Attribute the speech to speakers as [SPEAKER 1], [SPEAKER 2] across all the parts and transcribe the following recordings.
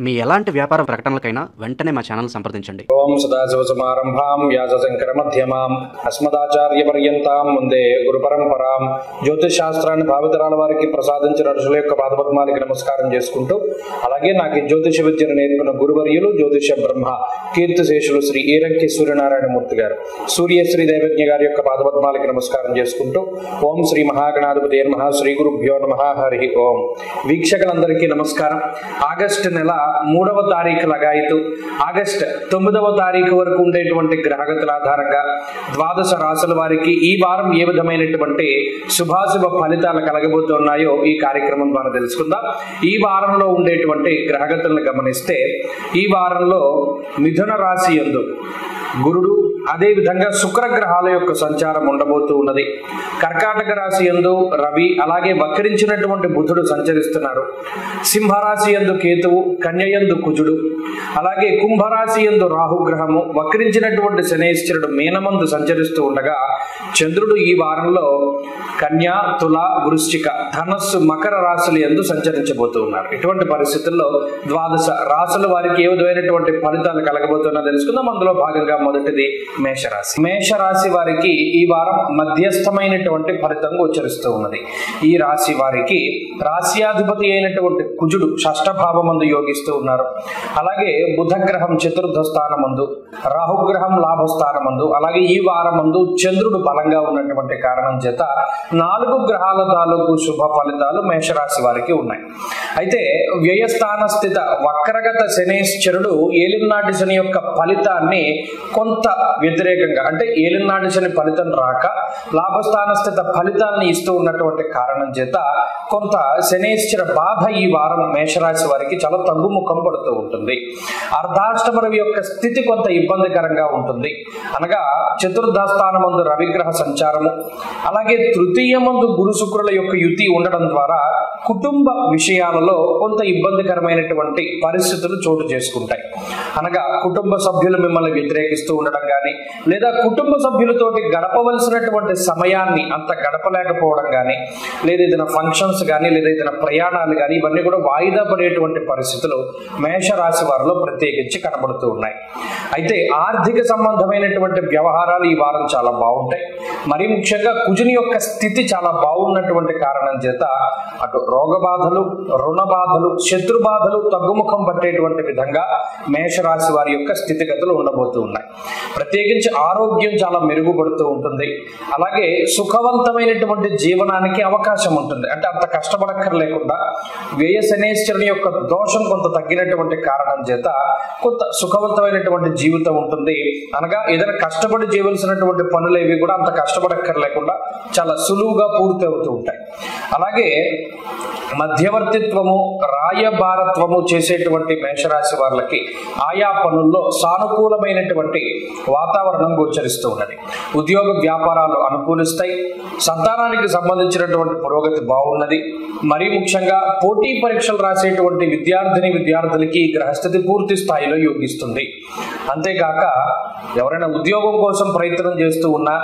[SPEAKER 1] మీ ఎలాంటి వ్యాపార ప్రకటనలకైనా వెంటనే మా ఛానల్ సంప్రదించండి.
[SPEAKER 2] ఓం సదాశివసమారంభాం వ్యాసశంకరమధ్యమాం అస్మదాచార్యపర్యంతాం వందే గురు పరంపరాం. జ్యోతిష్ శాస్త్రాన్ని భావితరాల వారికి ప్రసాదించిన ఋషుల యొక్క పాదపద్మాలకి నమస్కారం చేసుకుంటూ, అలాగే నాకు ఈ జ్యోతిష విద్యను నేర్పిన గురువర్యులు జ్యోతిష బ్రహ్మ కీర్తిశేషులు శ్రీ ఈరంకి సూర్యనారాయణమూర్తి గారు, సూర్యశ్రీ దైవజ్ఞ గారి యొక్క పాదపద్మాలకి నమస్కారం చేసుకుంటూ, ఓం శ్రీ మహాగణాధిపతి నమః, శ్రీ గురుభ్యో నమః, హరి ఓం. వీక్షకులందరికీ నమస్కారం. ఆగస్టు నెల 3వ తారీఖు లగాయితూ ఆగస్టు 9వ తారీఖు వరకు ఉండేటువంటి గ్రహగతుల ఆధారంగా ద్వాదశ రాశుల వారికి ఈ వారం ఏ విధమైనటువంటి శుభాశుభ ఫలితాలు కలగబోతున్నాయో ఈ కార్యక్రమం ద్వారా తెలుసుకుందాం. ఈ వారంలో ఉండేటువంటి గ్రహగతులను గమనిస్తే, ఈ వారంలో మిథున రాశి యందు గురుడు, అదే విధంగా శుక్రగ్రహాల యొక్క సంచారం ఉండబోతూ ఉన్నది. కర్కాటక రాశి యందు రవి, అలాగే వక్రించినటువంటి బుధుడు సంచరిస్తున్నారు. సింహరాశి యందు కేతువు, కన్య యందు కుజుడు, అలాగే కుంభరాశి యందు రాహుగ్రహము, వక్రించినటువంటి శనేశ్వరుడు మీనమందు సంచరిస్తూ ఉండగా, చంద్రుడు ఈ వారంలో కన్యా, తుల, వృశ్చిక, ధనస్సు, మకర రాశుల యందు సంచరించబోతూ ఉన్నారు. ఇటువంటి పరిస్థితుల్లో ద్వాదశ రాశుల వారికి ఏ విధమైనటువంటి ఫలితాలు కలగబోతున్నా తెలుసుకుందాం. అందులో భాగంగా మొదటిది మేషరాశి. మేషరాశి వారికి ఈ వారం మధ్యస్థమైనటువంటి ఫలితం గోచరిస్తూ ఉన్నది. ఈ రాశి వారికి రాశ్యాధిపతి అయినటువంటి కుజుడు షష్ఠ భావమందు యోగిస్తూ ఉన్నారు. అలాగే బుధగ్రహం చతుర్థ స్థానమందు, రాహుగ్రహం లాభస్థానమందు, అలాగే ఈ వారమందు చంద్రుడు బలంగా ఉన్నటువంటి కారణం చేత 4 గ్రహాల తాలూకు శుభ ఫలితాలు మేషరాశి వారికి ఉన్నాయి. అయితే వ్యయస్థాన స్థిత వక్రగత శనేశ్వరుడు ఏలినాటి శని యొక్క ఫలితాన్ని కొంత వ్యతిరేకంగా, అంటే ఏలినాటి శని ఫలితం రాక లాభస్థాన స్థిత ఫలితాన్ని ఇస్తూ ఉన్నటువంటి కారణం చేత కొంత శనేశ్వర బాధ ఈ వారం మేషరాశి వారికి చాలా తగ్గుముఖం పడుతూ ఉంటుంది. అర్ధాష్టమ రవి యొక్క స్థితి కొంత ఇబ్బందికరంగా ఉంటుంది. అనగా చతుర్థ స్థానమందు రవిగ్రహ సంచారము, అలాగే తృతీయమందు గురు శుక్రుల యొక్క యుతి ఉండడం ద్వారా కుటుంబ విషయాలలో కొంత ఇబ్బందికరమైనటువంటి పరిస్థితులు చోటు చేసుకుంటాయి. అనగా కుటుంబ సభ్యులు మిమ్మల్ని వ్యతిరేకిస్తూ ఉండడం కానీ, లేదా కుటుంబ సభ్యులతోటి గడపవలసినటువంటి సమయాన్ని అంత గడపలేకపోవడం కానీ, లేదా ఏదైనా ఫంక్షన్స్ కానీ, లేదా ఏదైనా ప్రయాణాలు కానీ, ఇవన్నీ కూడా వాయిదా పడేటువంటి పరిస్థితులు మేషరాశి వారిలో ప్రత్యేకించి కనబడుతూ ఉన్నాయి. అయితే ఆర్థిక సంబంధమైనటువంటి వ్యవహారాలు ఈ వారం చాలా బాగుంటాయి. మరి ముఖ్యంగా కుజుని యొక్క స్థితి చాలా బాగున్నటువంటి కారణం చేత అటు రోగ బాధలు, రుణ బాధలు, శత్రు బాధలు తగ్గుముఖం పట్టేటువంటి విధంగా మేషరాశి వారి యొక్క స్థితిగతులు ఉండబోతూ ఉన్నాయి. ప్రత్యేకించి ఆరోగ్యం చాలా మెరుగుపడుతూ ఉంటుంది. అలాగే సుఖవంతమైనటువంటి జీవనానికి అవకాశం ఉంటుంది. అంటే అంత కష్టపడక్కర్లేకుండా వ్యయ శనేశ్వరుని యొక్క దోషం కొంత తగ్గినటువంటి కారణం చేత కొంత సుఖవంతమైనటువంటి జీవితం ఉంటుంది. అనగా ఏదైనా కష్టపడి చేయవలసినటువంటి పనులు ఏవి కూడా అంత కష్టపడక్కర్లేకుండా చాలా సులువుగా పూర్తి అవుతూ ఉంటాయి. అలాగే మధ్యవర్తిత్వము, రాయబారత్వము చేసేటువంటి మేషరాశి వాళ్ళకి ఆయా పనుల్లో సానుకూలమైనటువంటి వాతావరణం గోచరిస్తూ ఉన్నది. ఉద్యోగ వ్యాపారాలు అనుకూలిస్తాయి. సంతానానికి సంబంధించినటువంటి పురోగతి బాగున్నది. మరీ ముఖ్యంగా పోటీ పరీక్షలు రాసేటువంటి విద్యార్థులకి గ్రహస్థితి పూర్తి స్థాయిలో యోగిస్తుంది. అంతేకాక ఎవరైనా ఉద్యోగం కోసం ప్రయత్నం చేస్తూ ఉన్నా,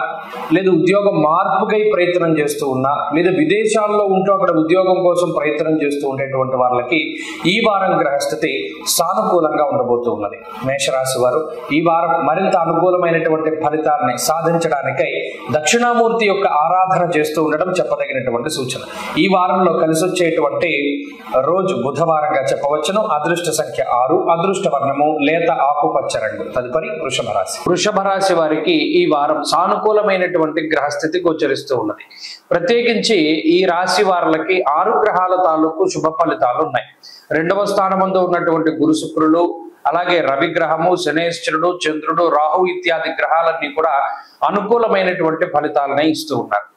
[SPEAKER 2] లేదా ఉద్యోగ మార్పుకై ప్రయత్నం చేస్తూ ఉన్నా, లేదా విదేశాల్లో ఉంటూ అక్కడ ఉద్యోగం కోసం ప్రయత్నం చేస్తూ ఉండేటువంటి వాళ్ళకి ఈ వారం గ్రహస్థితి సానుకూలంగా ఉండబోతూ ఉన్నది. మేషరాశి వారు ఈ వారం మరింత అనుకూలమైనటువంటి ఫలితాన్ని సాధించడానికై దక్షిణామూర్తి యొక్క ఆరాధన చేస్తూ ఉండడం చెప్పదగినటువంటి సూచన. ఈ వారంలో కలిసి వచ్చేటువంటి రోజు బుధవారంగా చెప్పవచ్చును. అదృష్ట సంఖ్య 6, అదృష్ట వర్ణము లేత ఆకుపచ్చ రంగు. తదుపరి వృషభ రాశి. వృషభ రాశి వారికి ఈ వారం సానుకూలమైనటువంటి గ్రహస్థితి గోచరిస్తూ ఉన్నది. ప్రత్యేకించి ఈ రాశి వారులకి 6 గ్రహాల తాలూకు శుభ ఫలితాలు ఉన్నాయి. 2వ స్థానమందు ఉన్నటువంటి గురు శుక్రులు, అలాగే రవిగ్రహము, శనేశ్వరుడు, చంద్రుడు, రాహు ఇత్యాది గ్రహాలన్నీ కూడా అనుకూలమైనటువంటి ఫలితాలనే ఇస్తూ ఉన్నారు.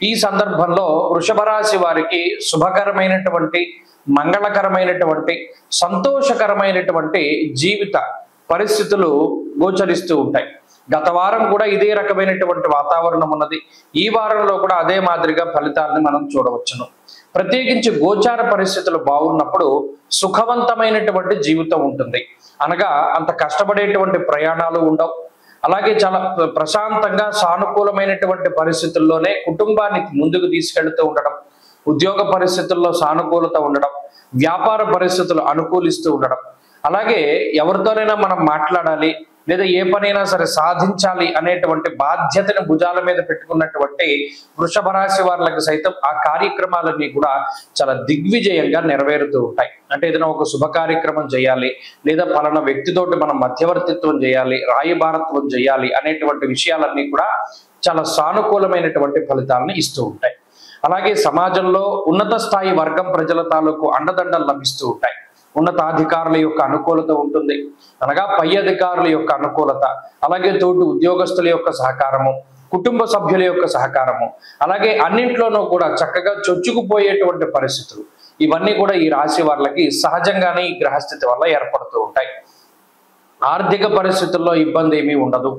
[SPEAKER 2] ఈ సందర్భంలో వృషభ రాశి వారికి శుభకరమైనటువంటి, మంగళకరమైనటువంటి, సంతోషకరమైనటువంటి జీవిత పరిస్థితులు గోచరిస్తూ ఉంటాయి. గత వారం కూడా ఇదే రకమైనటువంటి వాతావరణం ఉన్నది. ఈ వారంలో కూడా అదే మాదిరిగా ఫలితాలను మనం చూడవచ్చును. ప్రత్యేకించి గోచార పరిస్థితులు బాగున్నప్పుడు సుఖవంతమైనటువంటి జీవితం ఉంటుంది. అనగా అంత కష్టపడేటువంటి ప్రయాణాలు ఉండవు. అలాగే చాలా ప్రశాంతంగా సానుకూలమైనటువంటి పరిస్థితుల్లోనే కుటుంబాన్ని ముందుకు తీసుకెళ్తూ ఉండడం, ఉద్యోగ పరిస్థితుల్లో సానుకూలత ఉండడం, వ్యాపార పరిస్థితులు అనుకూలిస్తూ ఉండడం, అలాగే ఎవరితోనైనా మనం మాట్లాడాలి లేదా ఏ పనైనా సరే సాధించాలి అనేటువంటి బాధ్యతను భుజాల మీద పెట్టుకున్నటువంటి వృషభ రాశి వాళ్ళకి సైతం ఆ కార్యక్రమాలన్నీ కూడా చాలా దిగ్విజయంగా నెరవేరుతూ ఉంటాయి. అంటే ఏదైనా ఒక శుభ కార్యక్రమం చేయాలి లేదా పలానా వ్యక్తితోటి మనం మధ్యవర్తిత్వం చేయాలి, రాయబారత్వం చేయాలి అనేటువంటి విషయాలన్నీ కూడా చాలా సానుకూలమైనటువంటి ఫలితాలను ఇస్తూ ఉంటాయి. అలాగే సమాజంలో ఉన్నత స్థాయి వర్గం ప్రజల తాలూకు అండదండలు లభిస్తూ ఉంటాయి. ఉన్నతాధికారుల యొక్క అనుకూలత ఉంటుంది, అనగా పై అధికారుల యొక్క అనుకూలత, అలాగే తోటి ఉద్యోగస్తుల యొక్క సహకారము, కుటుంబ సభ్యుల యొక్క సహకారము, అలాగే అన్నింట్లోనూ కూడా చక్కగా చొచ్చుకుపోయేటువంటి పరిస్థితులు ఇవన్నీ కూడా ఈ రాశి వాళ్ళకి సహజంగానే ఈ గ్రహస్థితి వల్ల ఏర్పడుతూ ఉంటాయి. ఆర్థిక పరిస్థితుల్లో ఇబ్బంది ఏమీ ఉండదు.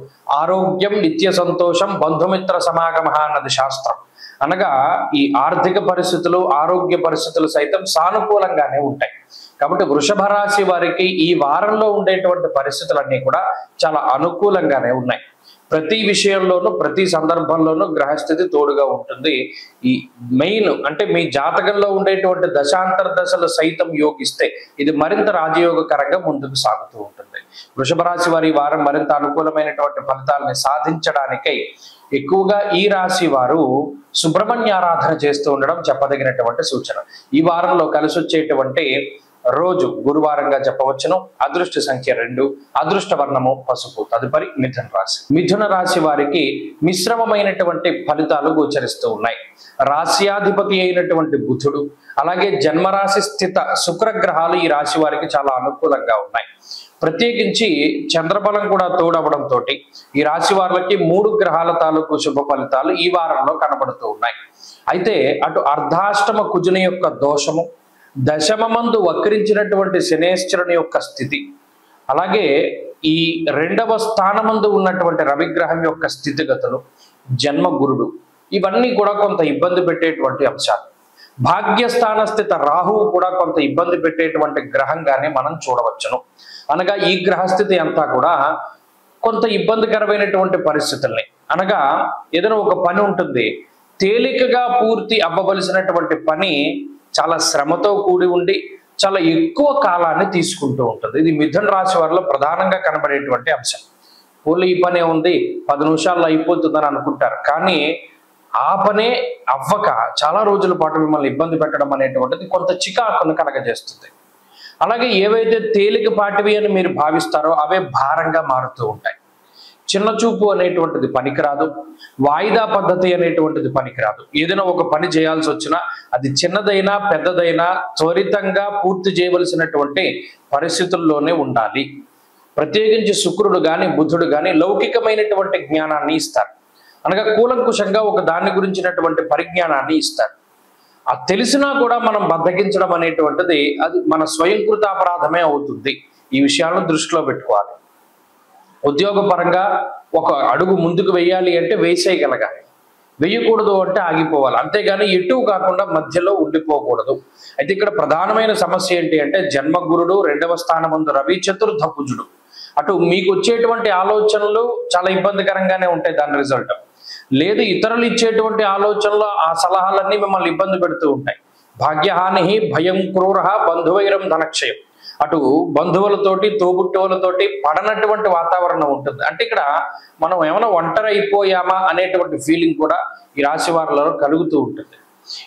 [SPEAKER 2] ఆరోగ్యం నిత్య సంతోషం బంధుమిత్ర సమాగమ అన్నది శాస్త్రం. అనగా ఈ ఆర్థిక పరిస్థితులు ఆరోగ్య పరిస్థితులు సైతం సానుకూలంగానే ఉంటాయి. కాబట్టి వృషభ రాశి వారికి ఈ వారంలో ఉండేటువంటి పరిస్థితులన్నీ కూడా చాలా అనుకూలంగానే ఉన్నాయి. ప్రతి విషయంలోనూ ప్రతి సందర్భంలోనూ గ్రహస్థితి తోడుగా ఉంటుంది. ఈ మెయిన్ అంటే మీ జాతకంలో ఉండేటువంటి దశాంతర దశలు సైతం యోగిస్తే ఇది మరింత రాజయోగకరంగా ముందుకు సాగుతూ ఉంటుంది. వృషభ రాశి వారి వారం మరింత అనుకూలమైనటువంటి ఫలితాలని సాధించడానికై ఎక్కువగా ఈ రాశి వారు సుబ్రహ్మణ్య ఆరాధన చేస్తూ ఉండడం చెప్పదగినటువంటి సూచన. ఈ వారంలో కలిసి వచ్చేటువంటి రోజు గురువారంగా చెప్పవచ్చును. అదృష్ట సంఖ్య 2, అదృష్ట వర్ణము పసుపు. తదుపరి మిథున రాశి. మిథున రాశి వారికి మిశ్రమమైనటువంటి ఫలితాలు గోచరిస్తూ ఉన్నాయి. రాశ్యాధిపతి అయినటువంటి బుధుడు అలాగే జన్మరాశి స్థిత శుక్రగ్రహాలు ఈ రాశి వారికి చాలా అనుకూలంగా ఉన్నాయి. ప్రత్యేకించి చంద్రబలం కూడా తోడవడంతో ఈ రాశి వారికి 3 గ్రహాల తాలూకు శుభ ఫలితాలు ఈ వారంలో కనబడుతూ ఉన్నాయి. అయితే అటు అర్ధాష్టమ కుజుని యొక్క దోషము, దశమమందు వక్రించినటువంటి శనేశ్వరుని యొక్క స్థితి, అలాగే ఈ 2వ స్థానమందు ఉన్నటువంటి రవిగ్రహం యొక్క స్థితిగతులు, జన్మ గురుడు ఇవన్నీ కూడా కొంత ఇబ్బంది పెట్టేటువంటి అంశాలు. భాగ్యస్థాన స్థిత రాహువు కూడా కొంత ఇబ్బంది పెట్టేటువంటి గ్రహంగానే మనం చూడవచ్చును. అనగా ఈ గ్రహస్థితి అంతా కూడా కొంత ఇబ్బందికరమైనటువంటి పరిస్థితుల్ని, అనగా ఏదైనా ఒక పని ఉంటుంది, తేలికగా పూర్తి అవ్వవలసినటువంటి పని చాలా శ్రమతో కూడి ఉండి చాలా ఎక్కువ కాలాన్ని తీసుకుంటూ ఉంటుంది. ఇది మిథున రాశి వారిలో ప్రధానంగా కనబడేటువంటి అంశం. పోలీ ఈ పనే ఉంది 10 నిమిషాల్లో అయిపోతుందని అనుకుంటారు, కానీ ఆ పనే అవ్వక చాలా రోజుల పాటు మిమ్మల్ని ఇబ్బంది పెట్టడం అనేటువంటిది కొంత చికాకును కలగజేస్తుంది. అలాగే ఏవైతే తేలికపాటివి అని మీరు భావిస్తారో అవే భారంగా మారుతూ ఉంటాయి. చిన్న చూపు అనేటువంటిది పనికిరాదు, వాయిదా పద్ధతి అనేటువంటిది పనికిరాదు. ఏదైనా ఒక పని చేయాల్సి వచ్చినా అది చిన్నదైనా పెద్దదైనా త్వరితంగా పూర్తి చేయవలసినటువంటి పరిస్థితుల్లోనే ఉండాలి. ప్రత్యేకించి శుక్రుడు కానీ బుధుడు కానీ లౌకికమైనటువంటి జ్ఞానాన్ని ఇస్తారు, అనగా కూలంకుషంగా ఒక దాని గురించినటువంటి పరిజ్ఞానాన్ని ఇస్తారు. అది తెలిసినా కూడా మనం బద్దగించడం అనేటువంటిది అది మన స్వయంకృత అపరాధమే అవుతుంది. ఈ విషయాలను దృష్టిలో పెట్టుకోవాలి. ఉద్యోగపరంగా ఒక అడుగు ముందుకు వెయ్యాలి అంటే వేసేయగలగాలి, వెయ్యకూడదు అంటే ఆగిపోవాలి, అంతేగాని ఎటు కాకుండా మధ్యలో ఉండిపోకూడదు. అయితే ఇక్కడ ప్రధానమైన సమస్య ఏంటి అంటే జన్మగురుడు, 2వ స్థానమందు రవి, చతుర్థ కుజుడు. అటు మీకు వచ్చేటువంటి ఆలోచనలు చాలా ఇబ్బందికరంగానే ఉంటాయి, దాని రిజల్ట్ లేదు ఇతరులు ఇచ్చేటువంటి ఆలోచనలు ఆ సలహాలన్నీ మిమ్మల్ని ఇబ్బంది పెడుతూ ఉంటాయి. భాగ్యహాని భయం క్రూర బంధువైరం ధనక్షయం. అటు బంధువులతోటి తోబుట్టువులతోటి పడనటువంటి వాతావరణం ఉంటుంది. అంటే ఇక్కడ మనం ఏమైనా ఒంటరి అయిపోయామా అనేటువంటి ఫీలింగ్ కూడా ఈ రాశి వారిలో కలుగుతూ ఉంటుంది.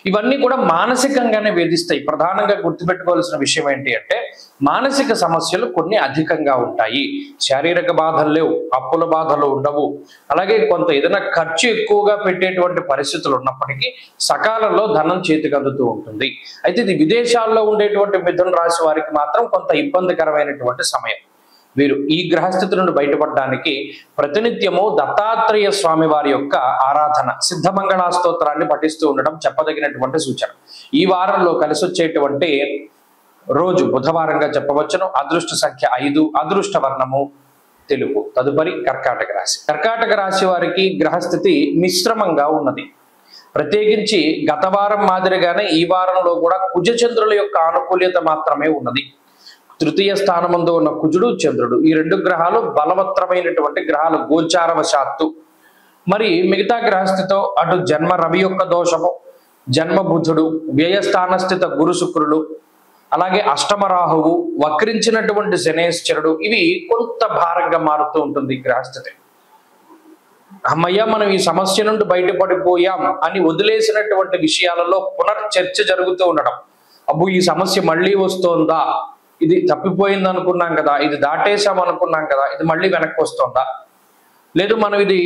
[SPEAKER 2] ఇవన్నీ కూడా మానసికంగానే వేధిస్తాయి. ప్రధానంగా గుర్తుపెట్టుకోవాల్సిన విషయం ఏంటి అంటే మానసిక సమస్యలు కొన్ని అధికంగా ఉంటాయి. శారీరక బాధలు లేవు, అప్పుల బాధలు ఉండవు, అలాగే కొంత ఏదైనా ఖర్చు ఎక్కువగా పెట్టేటువంటి పరిస్థితులు ఉన్నప్పటికీ సకాలంలో ధనం చేతికి అందుతూ ఉంటుంది. అయితే ఇది విదేశాల్లో ఉండేటువంటి మిథున రాశి వారికి మాత్రం కొంత ఇబ్బందికరమైనటువంటి సమయం. వీరు ఈ గ్రహస్థితి నుండి బయటపడడానికి ప్రతినిత్యము దత్తాత్రేయ స్వామి వారి యొక్క ఆరాధన, సిద్ధమంగళ స్తోత్రాన్ని పఠిస్తూ ఉండడం చెప్పదగినటువంటి సూచన. ఈ వారంలో కలిసి వచ్చేటువంటి రోజు బుధవారంగా చెప్పవచ్చును. అదృష్ట సంఖ్య 5, అదృష్ట వర్ణము తెలుపు. తదుపరి కర్కాటక రాశి. కర్కాటక రాశి వారికి గ్రహస్థితి మిశ్రమంగా ఉన్నది. ప్రత్యేకించి గత వారం మాదిరిగానే ఈ వారంలో కూడా కుజచంద్రుల యొక్క ఆనుకూల్యత మాత్రమే ఉన్నది. 3వ స్థానమందు ఉన్న కుజుడు, చంద్రుడు ఈ 2 గ్రహాలు బలవత్తరమైనటువంటి గ్రహాలు గోచారవశాత్తు. మరి మిగతా గ్రహస్థితితో అటు జన్మ రవి యొక్క దోషము, జన్మ బుధుడు, వ్యయస్థానస్థిత గురు శుక్రుడు, అలాగే అష్టమ రాహువు, వక్రించినటువంటి శనేశ్వరుడు, ఇవి కొంత భారంగా మారుతూ ఉంటుంది గ్రహస్థితి. అమ్మయ్య మనం ఈ సమస్య నుండి బయటపడిపోయాం అని వదిలేసినటువంటి విషయాలలో పునర్చర్చ జరుగుతూ ఉండడం. అబ్బు ఈ సమస్య మళ్ళీ వస్తోందా, ఇది తప్పిపోయింది అనుకున్నాం కదా, ఇది దాటేసాం అనుకున్నాం కదా, ఇది మళ్ళీ వెనక్కి వస్తుందా, లేదు మనం ఇది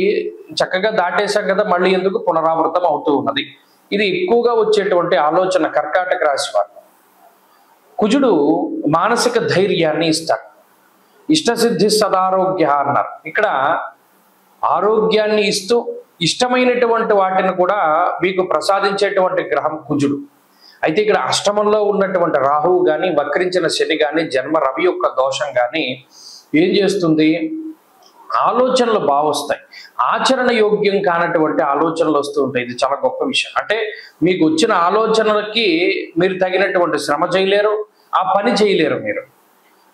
[SPEAKER 2] చక్కగా దాటేసాం కదా మళ్ళీ ఎందుకు పునరావృతం అవుతూ ఉన్నది. ఇది ఎక్కువగా వచ్చేటువంటి ఆలోచన కర్కాటక రాశి వారు. కుజుడు మానసిక ధైర్యాన్ని ఇస్తాడు. ఇష్టసిద్ధి సదారోగ్య అన్నారు. ఇక్కడ ఆరోగ్యాన్ని ఇస్తూ ఇష్టమైనటువంటి వాటిని కూడా మీకు ప్రసాదించేటువంటి గ్రహం కుజుడు. అయితే ఇక్కడ అష్టమంలో ఉన్నటువంటి రాహువు కానీ, వక్రించిన శని కానీ, జన్మ రవి యొక్క దోషం కానీ ఏం చేస్తుంది, ఆలోచనలు బాగా వస్తాయి, ఆచరణ యోగ్యం కానటువంటి ఆలోచనలు వస్తూ ఉంటాయి. ఇది చాలా గొప్ప విషయం. అంటే మీకు వచ్చిన ఆలోచనలకి మీరు తగినటువంటి శ్రమ చేయలేరు, ఆ పని చేయలేరు. మీరు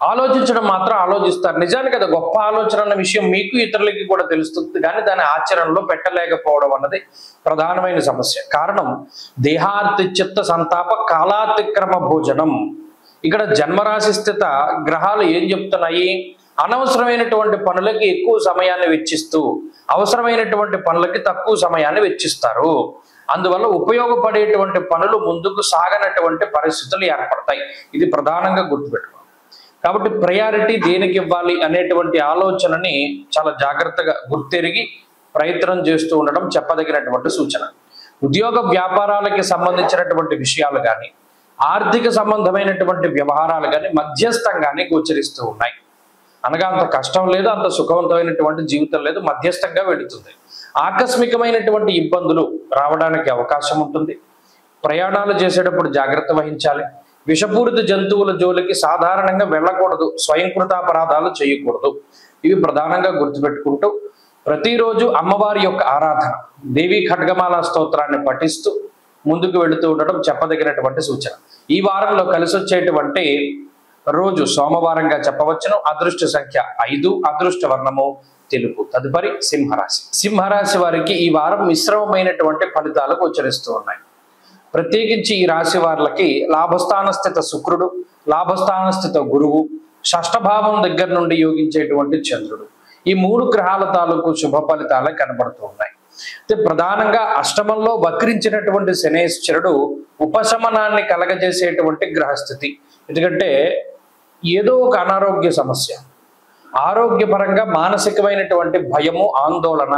[SPEAKER 2] ఆలోచించడం మాత్రం ఆలోచిస్తారు. నిజానికి అది గొప్ప ఆలోచన అన్న విషయం మీకు ఇతరులకి కూడా తెలుస్తుంది, కానీ దాని ఆచరణలో పెట్టలేకపోవడం అన్నది ప్రధానమైన సమస్య. కారణం దేహార్తి చిత్త సంతాప కాలాతిక్రమ భోజనం. ఇక్కడ జన్మరాశి స్థిత గ్రహాలు ఏం చెప్తున్నాయి, అనవసరమైనటువంటి పనులకి ఎక్కువ సమయాన్ని వెచ్చిస్తూ అవసరమైనటువంటి పనులకి తక్కువ సమయాన్ని వెచ్చిస్తారు. అందువల్ల ఉపయోగపడేటువంటి పనులు ముందుకు సాగనటువంటి పరిస్థితులు ఏర్పడతాయి. ఇది ప్రధానంగా గుర్తుపెట్టుకోవాలి. కాబట్టి ప్రయారిటీ దేనికి ఇవ్వాలి అనేటువంటి ఆలోచనని చాలా జాగ్రత్తగా గుర్తెరిగి ప్రయత్నం చేస్తూ ఉండడం చెప్పదగినటువంటి సూచన. ఉద్యోగ వ్యాపారాలకి సంబంధించినటువంటి విషయాలు కానీ, ఆర్థిక సంబంధమైనటువంటి వ్యవహారాలు కానీ మధ్యస్థంగానే గోచరిస్తూ ఉన్నాయి. అనగా అంత కష్టం లేదు, అంత సుఖవంతమైనటువంటి జీవితం లేదు, మధ్యస్థంగా వెళుతుంది. ఆకస్మికమైనటువంటి ఇబ్బందులు రావడానికి అవకాశం ఉంటుంది. ప్రయాణాలు చేసేటప్పుడు జాగ్రత్త వహించాలి. విషపూరిత జంతువుల జోలికి సాధారణంగా వెళ్ళకూడదు, స్వయంకృతాపరాధాలు చేయకూడదు. ఇవి ప్రధానంగా గుర్తుపెట్టుకుంటూ ప్రతిరోజు అమ్మవారి యొక్క ఆరాధన, దేవీ ఖడ్గమాల స్తోత్రాన్ని పఠిస్తూ ముందుకు వెళుతూ ఉండడం చెప్పదగినటువంటి సూచన. ఈ వారంలో కలిసి వచ్చేటువంటి రోజు సోమవారంగా చెప్పవచ్చును. అదృష్ట సంఖ్య 5, అదృష్ట వర్ణము తెలుపు. తదుపరి సింహరాశి. సింహరాశి వారికి ఈ వారం మిశ్రమమైనటువంటి ఫలితాలు గోచరిస్తూ ఉన్నాయి. ప్రత్యేకించి ఈ రాశి వారికి లాభస్థాన స్థిత శుక్రుడు, లాభస్థాన స్థిత గురువు, షష్ఠభావం దగ్గర నుండి యోగించేటువంటి చంద్రుడు, ఈ 3 గ్రహాల తాలూకు శుభ ఫలితాలే కనబడుతూ ఉన్నాయి. అయితే ప్రధానంగా అష్టమంలో వక్రించినటువంటి శనేశ్వరుడు ఉపశమనాన్ని కలగజేసేటువంటి గ్రహస్థితి. ఎందుకంటే ఏదో ఒక అనారోగ్య సమస్య, ఆరోగ్యపరంగా మానసికమైనటువంటి భయము, ఆందోళన,